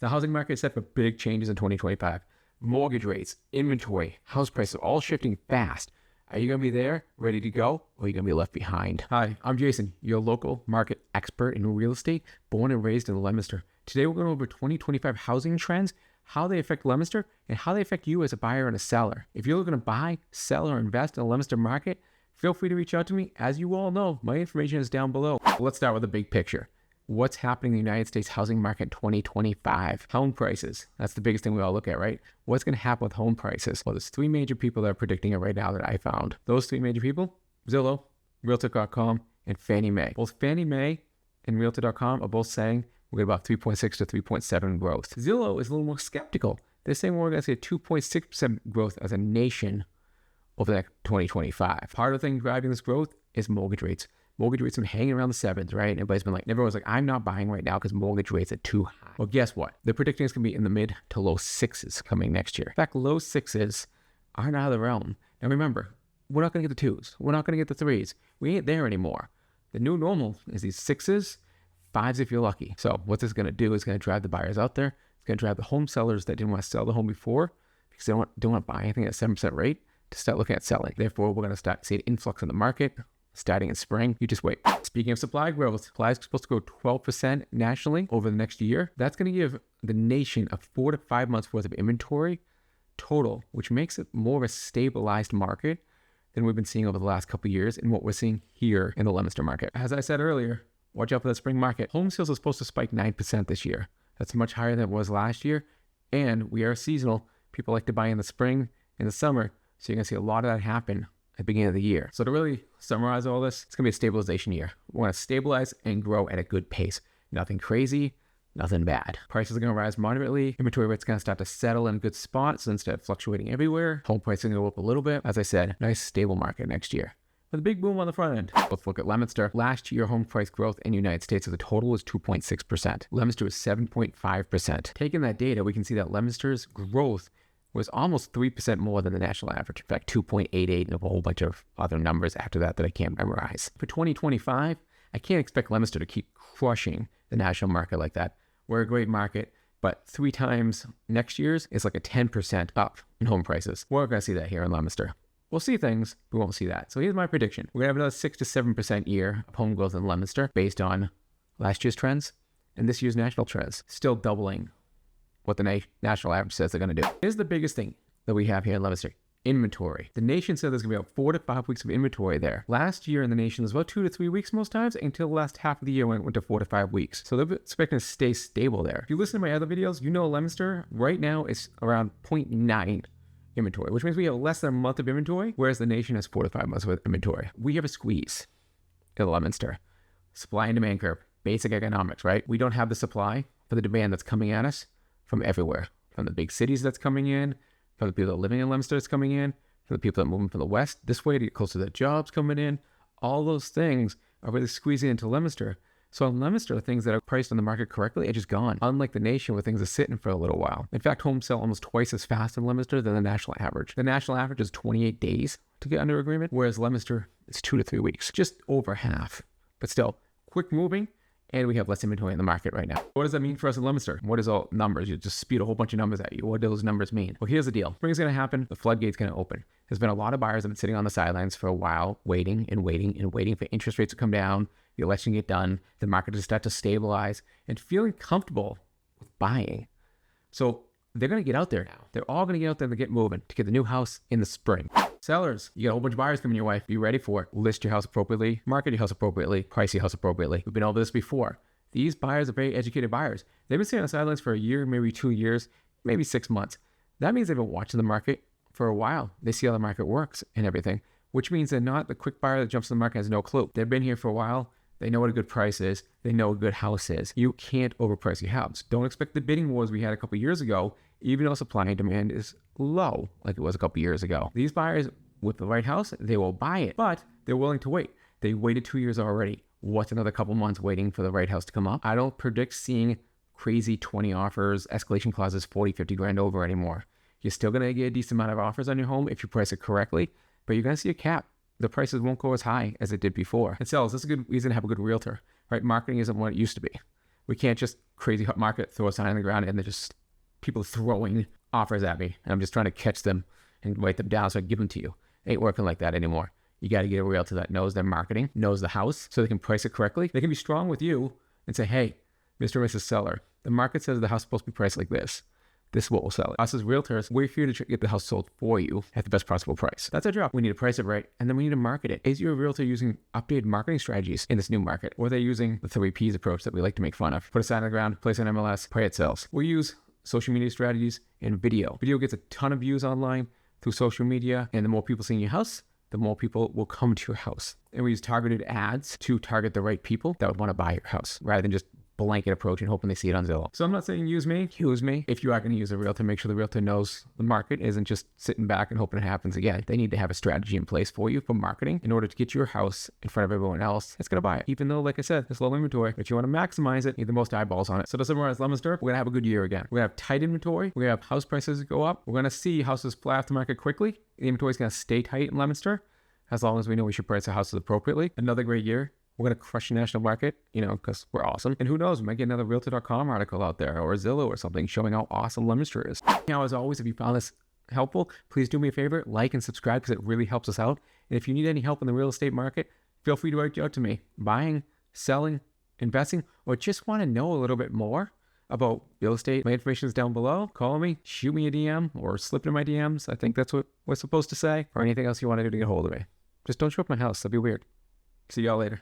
The housing market is set for big changes in 2025. Mortgage rates, inventory, house prices all shifting fast. Are you going to be there, ready to go, or are you going to be left behind? Hi, I'm Jason, your local market expert in real estate, born and raised in Leominster. Today we're going over 2025 housing trends, how they affect Leominster, and how they affect you as a buyer and a seller. If you're looking to buy, sell, or invest in the Leominster market, feel free to reach out to me. As you all know, my information is down below. Let's start with the big picture. What's happening in the United States housing market in 2025? Home prices. That's the biggest thing we all look at, right? What's going to happen with home prices? Well, there's three major people that are predicting it right now that I found. Those three major people, Zillow, realtor.com, and Fannie Mae. Both Fannie Mae and realtor.com are both saying we're going to about 3.6 to 3.7 growth. Zillow is a little more skeptical. They're saying we're going to see a 2.6% growth as a nation over the next 2025. Part of the thing driving this growth is mortgage rates. Mortgage rates have been hanging around the sevens, right? Everyone's like, I'm not buying right now because mortgage rates are too high. Well, guess what? They're predicting it's going to be in the mid to low sixes coming next year. In fact, low sixes aren't out of the realm. Now remember, we're not going to get the twos. We're not going to get the threes. We ain't there anymore. The new normal is these sixes, fives if you're lucky. So what this is going to do is going to drive the buyers out there. It's going to drive the home sellers that didn't want to sell the home before because they don't want to buy anything at a 7% rate to start looking at selling. Therefore, we're going to start seeing an influx in the market starting in spring. You just wait. Speaking of supply growth, supply is supposed to grow 12% nationally over the next year. That's going to give the nation a 4 to 5 months worth of inventory total, which makes it more of a stabilized market than we've been seeing over the last couple of years and what we're seeing here in the Leominster market. As I said earlier, watch out for the spring market. Home sales are supposed to spike 9% this year. That's much higher than it was last year. And we are seasonal. People like to buy in the spring and the summer. So you're going to see a lot of that happen at the beginning of the year. So to really summarize all this, it's going to be a stabilization year. We want to stabilize and grow at a good pace. Nothing crazy, nothing bad. Prices are going to rise moderately. Inventory rates are going to start to settle in good spots instead of fluctuating everywhere. Home prices are going to go up a little bit. As I said, nice stable market next year. With a big boom on the front end. Let's look at Leominster. Last year, home price growth in the United States as a total was 2.6%. Leominster was 7.5%. Taking that data, we can see that Leominster's growth was almost 3% more than the national average. In fact, 2.88 and a whole bunch of other numbers after that I can't memorize. For 2025, I can't expect Leominster to keep crushing the national market like that. We're a great market, but 3 times next year's is like a 10% up in home prices. We're not going to see that here in Leominster. We'll see things, we won't see that. So here's my prediction. We're going to have another 6 to 7% year of home growth in Leominster based on last year's trends and this year's national trends. Still doubling what the national average says they're going to do. Here's the biggest thing that we have here in Leominster. Inventory. The nation said there's going to be about 4 to 5 weeks of inventory there. Last year in the nation was about 2 to 3 weeks most times until the last half of the year when it went to 4 to 5 weeks. So they're expecting to stay stable there. If you listen to my other videos, you know Leominster right now is around 0.9 inventory, which means we have less than a month of inventory, whereas the nation has 4 to 5 months of inventory. We have a squeeze in Leominster. Supply and demand curve. Basic economics, right? We don't have the supply for the demand that's coming at us from everywhere, from the big cities that's coming in, from the people that are living in Leominster that's coming in, from the people that are moving from the west this way to get closer to the jobs coming in. All those things are really squeezing into Leominster. So in Leominster, things that are priced on the market correctly are just gone, unlike the nation where things are sitting for a little while. In fact, homes sell almost twice as fast in Leominster than the national average. The national average is 28 days to get under agreement, whereas Leominster is 2 to 3 weeks, just over half. But still, quick moving. And we have less inventory in the market right now. What does that mean for us in Leominster? What is all numbers? You just spew a whole bunch of numbers at you. What do those numbers mean? Well, here's the deal. Spring's going to happen. The floodgate's going to open. There's been a lot of buyers that have been sitting on the sidelines for a while, waiting for interest rates to come down, the election to get done, the market to start to stabilize, and feeling comfortable with buying. So they're going to get out there now. They're all going to get out there and get moving to get the new house in the spring. Sellers, you got a whole bunch of buyers coming your way. Be ready for it. List your house appropriately, market your house appropriately, price your house appropriately. We've been over this before. These buyers are very educated buyers. They've been sitting on the sidelines for a year, maybe 2 years, maybe 6 months. That means they've been watching the market for a while. They see how the market works and everything, which means they're not the quick buyer that jumps in the market and has no clue. They've been here for a while. They know what a good price is. They know what a good house is. You can't overprice your house. Don't expect the bidding wars we had a couple years ago, even though supply and demand is low like it was a couple years ago. These buyers with the right house, they will buy it, but they're willing to wait. They waited 2 years already. What's another couple months waiting for the right house to come up? I don't predict seeing crazy 20 offers, escalation clauses, 40, 50 grand over anymore. You're still going to get a decent amount of offers on your home if you price it correctly, but you're going to see a cap. The prices won't go as high as it did before. And sellers, that's a good reason to have a good realtor, right? Marketing isn't what it used to be. We can't just crazy hot market, throw a sign on the ground, and they're just people throwing offers at me. And I'm just trying to catch them and write them down so I can give them to you. It ain't working like that anymore. You got to get a realtor that knows their marketing, knows the house, so they can price it correctly. They can be strong with you and say, hey, Mr. and Mrs. Seller, the market says the house is supposed to be priced like this. This is what will sell it. Us as realtors, we're here to get the house sold for you at the best possible price. That's our job. We need to price it right, and then we need to market it. Is your realtor using updated marketing strategies in this new market? Or are they using the 3 Ps approach that we like to make fun of? Put a sign on the ground, place an MLS, pray it sells. We use social media strategies and video. Video gets a ton of views online through social media, and the more people seeing your house, the more people will come to your house. And we use targeted ads to target the right people that would want to buy your house, rather than just blanket approach and hoping they see it on Zillow. So I'm not saying use me. If you are going to use a realtor, make sure the realtor knows the market isn't just sitting back and hoping it happens again. They need to have a strategy in place for you for marketing in order to get your house in front of everyone else that's going to buy it. Even though, like I said, it's low inventory, but you want to maximize it, need the most eyeballs on it. So to summarize Leominster, we're going to have a good year again. We're going to have tight inventory. We're going to have house prices go up. We're going to see houses fly off the market quickly. The inventory is going to stay tight in Leominster as long as we know we should price our houses appropriately. Another great year. We're going to crush the national market, because we're awesome. And who knows, we might get another realtor.com article out there or Zillow or something showing how awesome Leominster is. Now, as always, if you found this helpful, please do me a favor, like and subscribe because it really helps us out. And if you need any help in the real estate market, feel free to reach out to me. Buying, selling, investing, or just want to know a little bit more about real estate. My information is down below. Call me, shoot me a DM, or slip into my DMs. I think that's what we're supposed to say. Or anything else you want to do to get a hold of me. Just don't show up at my house. That'd be weird. See y'all later.